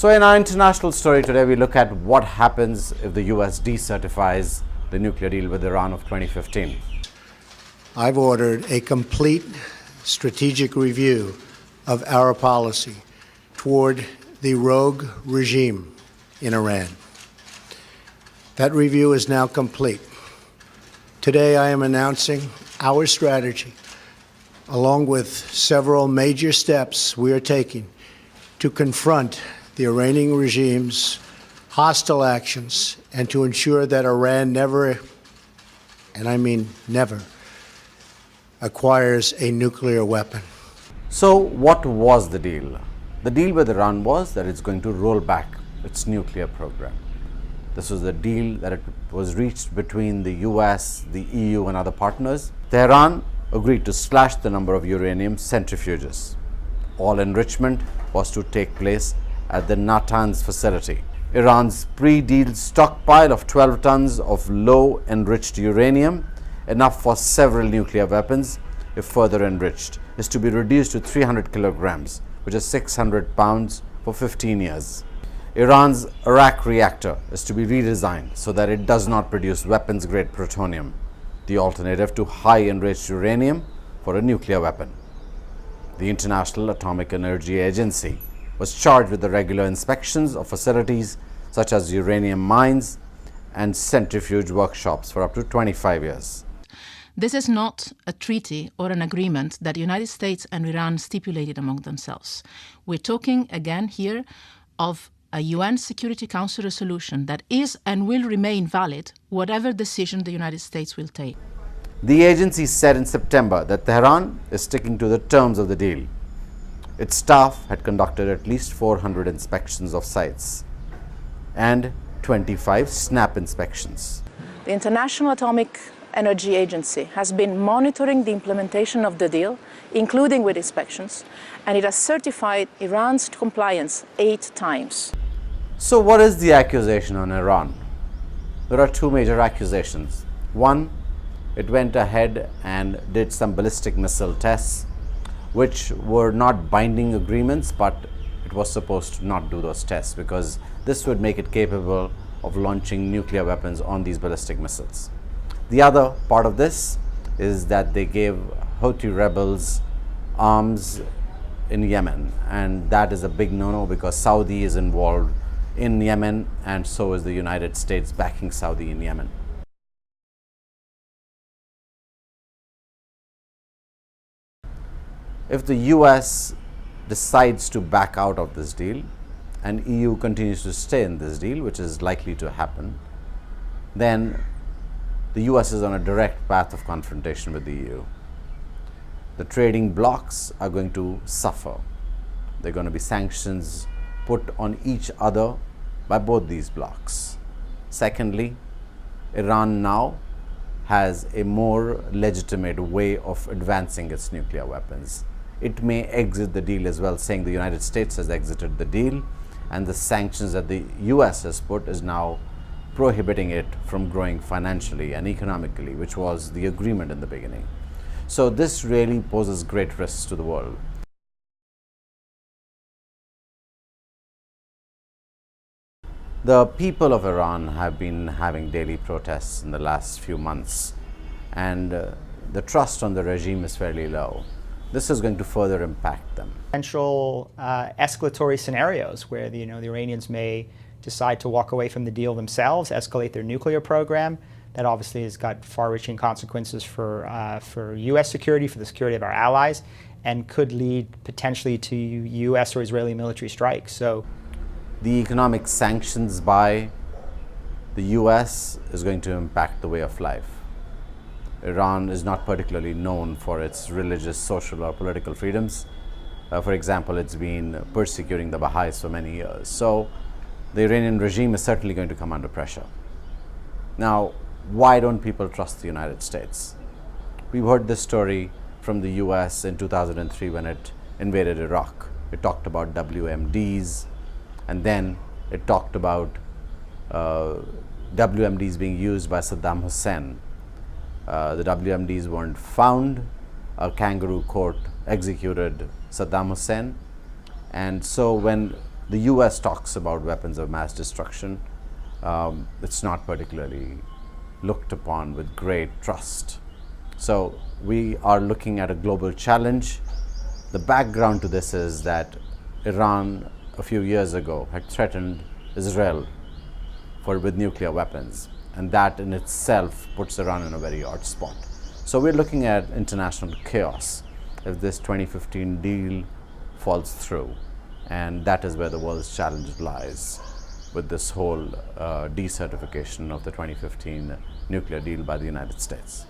So in our international story today, we look at what happens if the US decertifies the nuclear deal with Iran of 2015. I've ordered a complete strategic review of our policy toward the rogue regime in Iran. That review is now complete. Today, I am announcing our strategy, along with several major steps we are taking to confront the Iranian regime's hostile actions and to ensure that Iran never, and I mean never, acquires a nuclear weapon. So what was the deal? The deal with Iran was that it's going to roll back its nuclear program. This was the deal that it was reached between the US, the EU and other partners. Tehran agreed to slash the number of uranium centrifuges. All enrichment was to take place at the Natanz facility. Iran's pre-deal stockpile of 12 tons of low enriched uranium, enough for several nuclear weapons if further enriched, is to be reduced to 300 kilograms, which is 600 pounds for 15 years. Iran's Arak reactor is to be redesigned so that it does not produce weapons-grade plutonium, the alternative to high enriched uranium for a nuclear weapon. The International Atomic Energy Agency was charged with the regular inspections of facilities such as uranium mines and centrifuge workshops for up to 25 years. This is not a treaty or an agreement that the United States and Iran stipulated among themselves. We're talking again here of a UN Security Council resolution that is and will remain valid whatever decision the United States will take. The agency said in September that Tehran is sticking to the terms of the deal. Its staff had conducted at least 400 inspections of sites and 25 snap inspections. The International Atomic Energy Agency has been monitoring the implementation of the deal, including with inspections, and it has certified Iran's compliance 8 times. So what is the accusation on Iran? There are two major accusations. One, it went ahead and did some ballistic missile tests, which were not binding agreements, but it was supposed to not do those tests because this would make it capable of launching nuclear weapons on these ballistic missiles. The other part of this is that they gave Houthi rebels arms in Yemen, and that is a big no-no because Saudi is involved in Yemen and so is the United States backing Saudi in Yemen. If the US decides to back out of this deal and EU continues to stay in this deal, which is likely to happen, then the US is on a direct path of confrontation with the EU. The trading blocs are going to suffer. There are going to be sanctions put on each other by both these blocs. Secondly, Iran now has a more legitimate way of advancing its nuclear weapons. It may exit the deal as well, saying the United States has exited the deal, and the sanctions that the US has put is now prohibiting it from growing financially and economically, which was the agreement in the beginning. So this really poses great risks to the world. The people of Iran have been having daily protests in the last few months, and the trust on the regime is fairly low. This is going to further impact them. Potential escalatory scenarios where the Iranians may decide to walk away from the deal themselves, escalate their nuclear program. That obviously has got far-reaching consequences for U.S. security, for the security of our allies, and could lead potentially to U.S. or Israeli military strikes. So, the economic sanctions by the US is going to impact the way of life. Iran is not particularly known for its religious, social or political freedoms. For example, it's been persecuting the Baha'is for many years. So the Iranian regime is certainly going to come under pressure. Now, why don't people trust the United States? We've heard this story from the US in 2003 when it invaded Iraq. It talked about WMDs, and then it talked about WMDs being used by Saddam Hussein. The WMDs weren't found. A kangaroo court executed Saddam Hussein. And so when the US talks about weapons of mass destruction, it's not particularly looked upon with great trust. So we are looking at a global challenge. The background to this is that Iran a few years ago had threatened Israel with nuclear weapons, and that in itself puts Iran in a very odd spot. So we're looking at international chaos if this 2015 deal falls through, and that is where the world's challenge lies with this whole decertification of the 2015 nuclear deal by the United States.